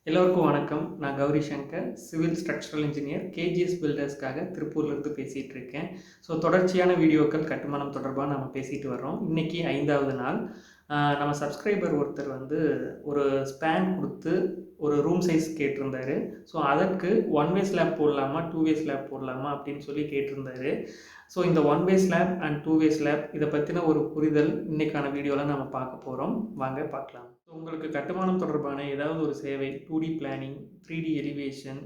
எல்லோருக்கும் வணக்கம். நான் Gowri Shankar, civil structural engineer, KGS பில்டர்ஸ்க்காக திருப்பூர்லேருந்து பேசிகிட்டு இருக்கேன். ஸோ தொடர்ச்சியான வீடியோக்கள் கட்டுமானம் தொடர்பாக நம்ம பேசிட்டு வர்றோம். இன்றைக்கி 5வது நாள். நம்ம சப்ஸ்கிரைபர் ஒருத்தர் வந்து ஒரு ஸ்பேன் கொடுத்து ஒரு ரூம் சைஸ் கேட்டிருந்தாரு. ஸோ அதற்கு ஒன் வே ஸ்லாப் போடலாமா, டூ வே ஸ்லாப் போடலாமா அப்படின்னு சொல்லி கேட்டிருந்தாரு. ஸோ இந்த one way slab and two way slab இதை பற்றின ஒரு புரிதல் இன்றைக்கான வீடியோவில் நம்ம பார்க்க போகிறோம். வாங்க பார்க்கலாம். ஸோ உங்களுக்கு கட்டுமானம் தொடர்பான ஏதாவது ஒரு சேவை, 2D planning, 3D elevation,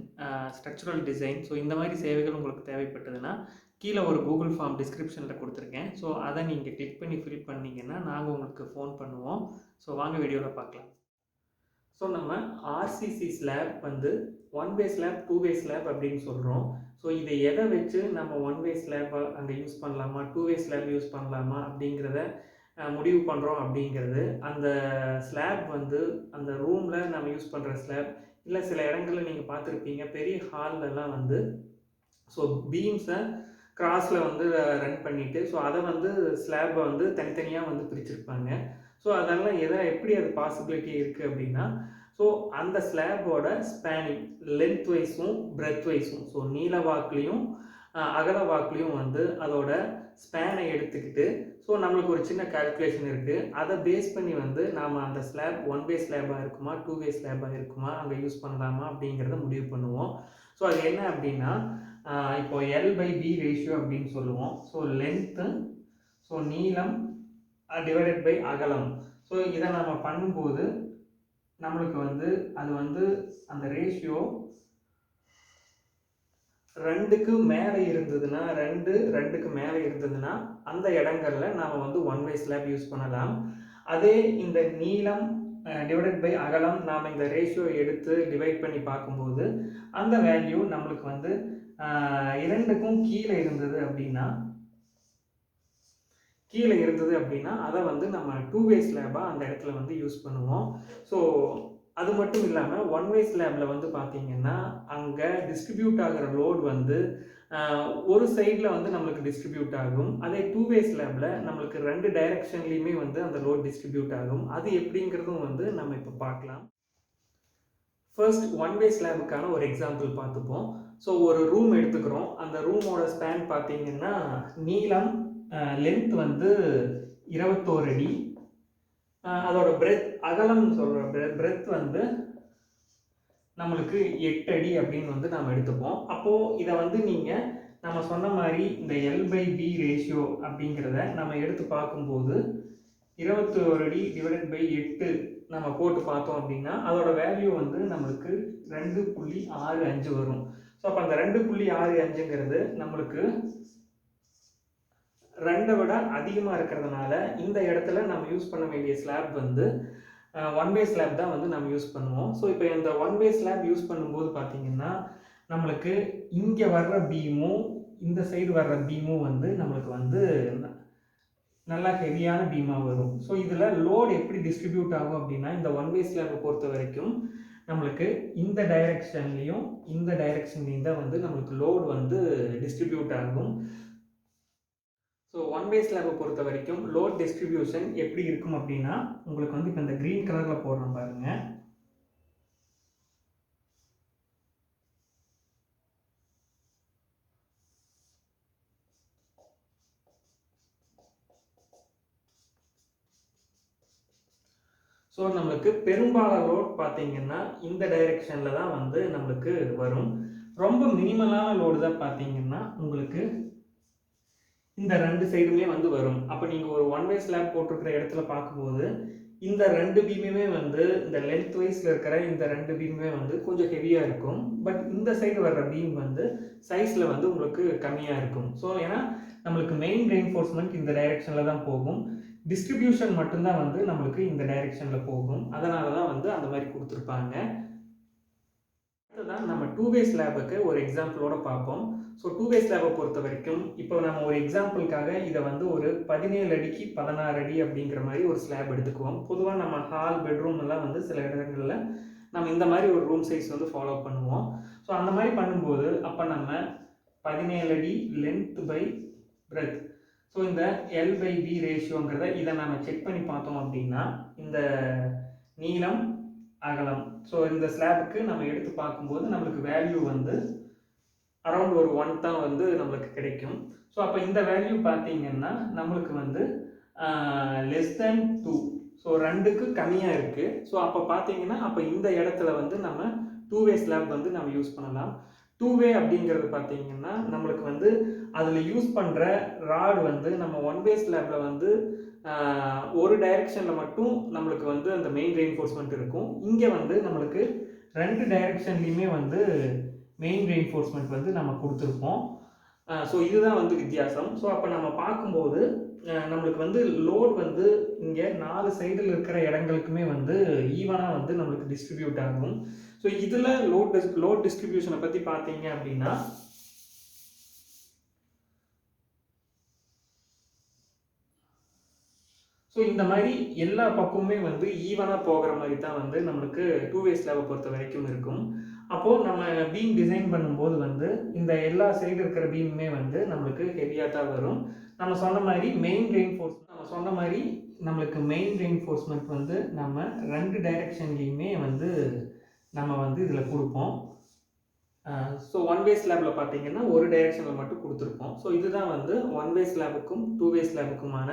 structural design, so இந்த மாதிரி சேவைகள் உங்களுக்கு தேவைப்பட்டதுன்னா கீழே ஒரு கூகுள் ஃபார்ம் டிஸ்கிரிப்ஷனில் கொடுத்துருக்கேன். ஸோ அதை நீங்கள் கிளிக் பண்ணி ஃபில் பண்ணிங்கன்னா நாங்கள் உங்களுக்கு ஃபோன் பண்ணுவோம். ஸோ வாங்க வீடியோவில் பார்க்கலாம். ஸோ நம்ம ஆர்சிசி ஸ்லாப் வந்து one way slab, two way slab அப்படின்னு சொல்கிறோம். ஸோ இதை எதை வச்சு நம்ம ஒன் வே ஸ்லாப்பை அங்கே யூஸ் பண்ணலாமா, டூ வே ஸ்லாப் யூஸ் பண்ணலாமா அப்படிங்கிறத முடிவு பண்ணுறோம். அப்படிங்கிறது அந்த ஸ்லாப் வந்து அந்த ரூமில் நம்ம யூஸ் பண்ணுற ஸ்லாப், இல்லை சில இடங்களில் நீங்கள் பார்த்துருப்பீங்க பெரிய ஹால்லலாம் வந்து ஸோ பீம்ஸை கிராஸில் வந்து ரன் பண்ணிவிட்டு ஸோ அதை வந்து ஸ்லாப்பை வந்து தனித்தனியாக வந்து பிரிச்சிருப்பாங்க. ஸோ அதெல்லாம் எப்படி அது பாசிபிலிட்டி இருக்குது அப்படின்னா, ஸோ அந்த ஸ்லாபோட ஸ்பேனிங் லென்த் வைஸும் பிரெத் வைஸும், ஸோ நீள வாக்குலையும் அகல வாக்குலையும் வந்து அதோட ஸ்பேனை எடுத்துக்கிட்டு ஸோ நம்மளுக்கு ஒரு சின்ன கால்குலேஷன் இருக்குது. அதை பேஸ் பண்ணி வந்து நாம் அந்த ஸ்லாப் ஒன் வே ஸ்லாபாக இருக்குமா, டூ வே ஸ்லாபாக இருக்குமா, அங்கே யூஸ் பண்ணலாமா அப்படிங்கிறத முடிவு பண்ணுவோம். ஸோ அது என்ன அப்படின்னா, இப்போ L/B ரேஷியோ அப்படின்னு சொல்லுவோம். ஸோ லென்த்து, ஸோ நீளம் டிவைடட் பை அகலம். ஸோ இதை நம்ம பண்ணும்போது நம்மளுக்கு வந்து அது வந்து அந்த ரேஷியோ 2க்கு மேலே இருந்ததுன்னா, 2க்கு மேலே இருந்ததுன்னா அந்த இடங்களில் நாம் வந்து ஒன் வே ஸ்லாப் யூஸ் பண்ணலாம். அதே இந்த நீளம் டிவைடட் பை அகலம் நாம் இந்த ரேஷியோ எடுத்து டிவைட் பண்ணி பார்க்கும்போது அந்த வேல்யூ நம்மளுக்கு வந்து 2க்கும் கீழே இருந்தது அப்படின்னா அதை வந்து நம்ம டூ வே ஸ்லாபாக அந்த இடத்துல வந்து யூஸ் பண்ணுவோம். ஸோ அது மட்டும் இல்லாமல் ஒன் வே ஸ்லாபில் வந்து பார்த்திங்கன்னா அங்கே டிஸ்ட்ரிபியூட் ஆகிற லோட் வந்து ஒரு சைடில் வந்து நம்மளுக்கு டிஸ்ட்ரிபியூட் ஆகும். அதே டூ வே ஸ்லாபில் நம்மளுக்கு 2 டைரெக்ஷன்லேயுமே வந்து அந்த லோட் டிஸ்ட்ரிபியூட் ஆகும். அது எப்படிங்கிறதும் வந்து நம்ம இப்போ பார்க்கலாம். ஃபர்ஸ்ட் ஒன் வே ஸ்லாபுக்கான ஒரு எக்ஸாம்பிள் பார்த்துப்போம். ஸோ ஒரு ரூம் எடுத்துக்கிறோம். அந்த ரூமோட ஸ்பேன் பார்த்திங்கன்னா நீளம் லென்த் வந்து 21 அடி, அதோட பிரெத் அகலம்னு சொல்கிற பிரெத் வந்து நம்மளுக்கு 8 அடி அப்படின்னு வந்து நாம் எடுத்துப்போம். அப்போது இதை வந்து நீங்கள் நம்ம சொன்ன மாதிரி இந்த L/B ரேஷியோ அப்படிங்கிறத நம்ம எடுத்து பார்க்கும்போது 21 அடி டிவைடட் பை 8 நம்ம போட்டு பார்த்தோம் அப்படின்னா அதோட வேல்யூ வந்து நம்மளுக்கு 2.65 வரும். ஸோ அப்போ அந்த 2.65ங்கிறது நம்மளுக்கு 2 விட அதிகமாக இருக்கிறதுனால இந்த இடத்துல நம்ம யூஸ் பண்ண வேண்டிய ஸ்லாப் வந்து ஒன் வே ஸ்லாப் தான் வந்து நம்ம யூஸ் பண்ணுவோம். ஸோ இப்போ இந்த ஒன் வே ஸ்லாப் யூஸ் பண்ணும்போது பார்த்திங்கன்னா நம்மளுக்கு இங்கே வர்ற பீமும் இந்த சைடு வர்ற பீமும் வந்து நம்மளுக்கு வந்து நல்லா ஹெவியான பீமாக வரும். ஸோ இதில் லோடு எப்படி டிஸ்ட்ரிபியூட் ஆகும் அப்படின்னா இந்த ஒன் வே ஸ்லாப்பை பொறுத்த வரைக்கும் நம்மளுக்கு இந்த டைரெக்ஷன்லேயும் இந்த டைரெக்ஷன்லேயும் தான் வந்து நம்மளுக்கு லோடு வந்து டிஸ்ட்ரிபியூட் ஆகும். ஸோ ஒன் வே ஸ்லாபை பொறுத்த வரைக்கும் லோட் டிஸ்ட்ரிபியூஷன் எப்படி இருக்கும் அப்படின்னா உங்களுக்கு வந்து இப்போ இந்த க்ரீன் கலரில் போடுறோம் பாருங்கள். ஸோ நம்மளுக்கு பெரும்பாலான லோட் பார்த்தீங்கன்னா இந்த டைரெக்ஷனில் தான் வந்து நம்மளுக்கு வரும். ரொம்ப மினிமலான லோடு தான் பார்த்தீங்கன்னா உங்களுக்கு இந்த 2 சைடுமே வந்து வரும். அப்போ நீங்கள் ஒரு ஒன் வே ஸ்லாப் போட்டிருக்கிற இடத்துல பார்க்கும்போது இந்த 2 பீமுமே வந்து இந்த லென்த் வைஸில் இருக்கிற இந்த 2 பீமுமே வந்து கொஞ்சம் ஹெவியாக இருக்கும். பட் இந்த சைடு வர்ற பீம் வந்து சைஸில் வந்து உங்களுக்கு கம்மியாக இருக்கும். ஸோ ஏன்னா நம்மளுக்கு மெயின் ரெயின்ஃபோர்ஸ்மெண்ட் இந்த டைரெக்ஷனில் தான் போகும், டிஸ்ட்ரிபியூஷன் மட்டும்தான் வந்து நம்மளுக்கு இந்த டைரெக்ஷனில் போகும். அதனால தான் வந்து அந்த மாதிரி கொடுத்துருப்பாங்க. அடுத்ததான் நம்ம டூ வே ஸ்லாபுக்கு ஒரு எக்ஸாம்பிளோட பார்ப்போம். ஸோ டூ வே ஸ்லாபை பொறுத்த வரைக்கும் இப்போ நம்ம ஒரு எக்ஸாம்பிளுக்காக இதை வந்து ஒரு 17 அடிக்கு 16 அடி அப்படிங்கிற மாதிரி ஒரு ஸ்லாப் எடுத்துக்குவோம். பொதுவாக நம்ம ஹால் பெட்ரூம் எல்லாம் வந்து சில இடங்களில் நம்ம இந்த மாதிரி ஒரு ரூம் சைஸ் வந்து ஃபாலோ பண்ணுவோம். ஸோ அந்த மாதிரி பண்ணும்போது அப்போ நம்ம 17 அடி லென்த் பை பிரெத், ஸோ இந்த L/B ரேஷியோங்கிறத இதை நம்ம செக் பண்ணி பார்த்தோம் அப்படின்னா இந்த நீளம் அகலம். ஸோ இந்த ஸ்லாபுக்கு நம்ம எடுத்து பார்க்கும்போது நம்மளுக்கு வேல்யூ வந்து அரௌண்ட் ஒரு 1 தான் வந்து நம்மளுக்கு கிடைக்கும். ஸோ அப்போ இந்த வேல்யூ பார்த்தீங்கன்னா நம்மளுக்கு வந்து லெஸ் தேன் 2. ஸோ 2க்கு கம்மியாக இருக்குது. ஸோ அப்போ பார்த்தீங்கன்னா அப்போ இந்த இடத்துல வந்து நம்ம 2-வே ஸ்லாப் வந்து நம்ம யூஸ் பண்ணலாம். 2-வே அப்படிங்கிறது பார்த்தீங்கன்னா நம்மளுக்கு வந்து அதில் யூஸ் பண்ணுற ராட் வந்து நம்ம 1-வே ஸ்லாப்பில் வந்து ஒரு டைரெக்ஷனில் மட்டும் நம்மளுக்கு வந்து அந்த மெயின் ரெயின்ஃபோர்ஸ்மெண்ட் இருக்கும். இங்கே வந்து நம்மளுக்கு 2 டைரெக்ஷன்லேயுமே வந்து மெயின் ரெயின்ஃபோர்ஸ்மெண்ட் வந்து நம்ம கொடுத்துருப்போம். ஸோ இதுதான் வந்து வித்தியாசம். ஸோ அப்போ நம்ம பார்க்கும்போது நம்மளுக்கு வந்து லோட் வந்து இங்கே 4 சைடில் இருக்கிற இடங்களுக்குமே வந்து ஈவனாக வந்து நம்மளுக்கு டிஸ்ட்ரிபியூட் ஆகும். ஸோ இதில் லோட் டிஸ்ட்ரிபியூஷனை பற்றி பார்த்தீங்க அப்படின்னா ஸோ இந்த மாதிரி எல்லா பக்கமுமே வந்து ஈவனாக போகிற மாதிரி தான் வந்து நம்மளுக்கு 2-வே ஸ்லாபை பொறுத்த வரைக்கும் இருக்கும். அப்போது நம்ம பீம் டிசைன் பண்ணும்போது வந்து இந்த எல்லா சைடு இருக்கிற பீமுமே வந்து நம்மளுக்கு ஹெவியாக தான் வரும். நம்ம சொன்ன மாதிரி நம்மளுக்கு மெயின் ரெயின்ஃபோர்ஸ்மெண்ட் வந்து நம்ம 2 டைரெக்ஷன்லேயுமே வந்து நம்ம வந்து இதில் கொடுப்போம். ஸோ 1-வே ஸ்லாபில் பார்த்தீங்கன்னா ஒரு டைரெக்ஷனில் மட்டும் கொடுத்துருப்போம். ஸோ இதுதான் வந்து 1-வே ஸ்லாபுக்கும் 2-வே ஸ்லாபுக்குமான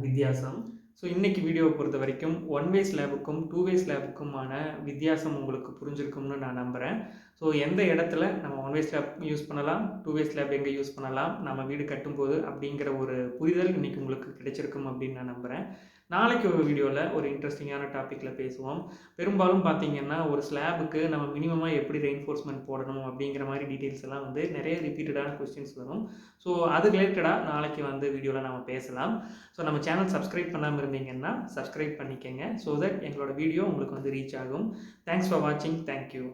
வித்தியாசம். ஸோ இன்றைக்கி வீடியோவை பொறுத்த வரைக்கும் 1-வே ஸ்லாபுக்கும் 2-வே ஸ்லாபுக்குமான வித்தியாசம் உங்களுக்கு புரிஞ்சிருக்கும்னு நான் நம்புகிறேன். ஸோ எந்த இடத்துல நம்ம 1-வே ஸ்லாப் யூஸ் பண்ணலாம், 2-வே ஸ்லாப் எங்கே யூஸ் பண்ணலாம் நம்ம வீடு கட்டும்போது அப்படிங்கிற ஒரு புரிதல் இன்றைக்கி உங்களுக்கு கிடைச்சிருக்கும் அப்படின்னு நான் நம்புகிறேன். நாளைக்கு ஒரு வீடியோவில் ஒரு இன்ட்ரெஸ்டிங்கான டாப்பிக்கில் பேசுவோம். பெரும்பாலும் பார்த்தீங்கன்னா ஒரு ஸ்லாபுக்கு நம்ம மினிமமாக எப்படி ரெயின்ஃபோர்ஸ்மெண்ட் போடணும் அப்படிங்கிற மாதிரி டீட்டெயில்ஸ் எல்லாம் வந்து நிறைய ரிப்பீட்டடான கொஸ்டின்ஸ் வரும். ஸோ அது ரிலேட்டடாக நாளைக்கு வந்து வீடியோவில் நம்ம பேசலாம். ஸோ நம்ம சேனல் சப்ஸ்கிரைப் பண்ணாமல் இருந்தீங்கன்னா சப்ஸ்கிரைப் பண்ணிக்கங்க. ஸோ தட் எங்களோட வீடியோ உங்களுக்கு வந்து ரீச் ஆகும். தேங்க்ஸ் ஃபார் வாட்சிங். தேங்க்யூ.